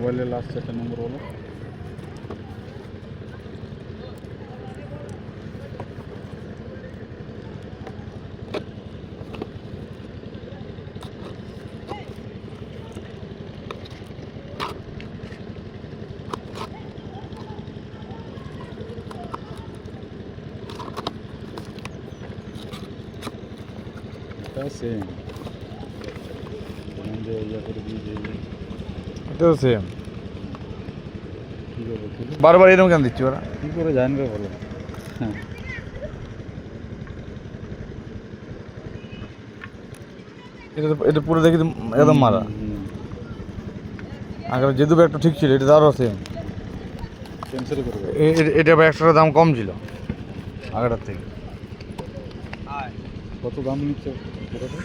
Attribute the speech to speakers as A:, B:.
A: মোবাইলের লাস্ট 4টা নম্বর বলো। এটা সেম যে ইয়া করে দিয়ে যে
B: এটাও সেম।
A: কী করবো তুলে
B: বারবার এরকম কেন দিচ্ছি ওরা?
A: কী করে জানবে বলো? হ্যাঁ
B: এটা পুরো দেখি একদম মারা। আগের যে দুটো একটা ঠিক ছিল, এটা তারও সেম।
A: ক্যান্সেল করবে।
B: এটা আবার 100 টাকা দাম কম ছিল আগেরটার থেকে।
A: কত দাম নিচ্ছে পুরোটা?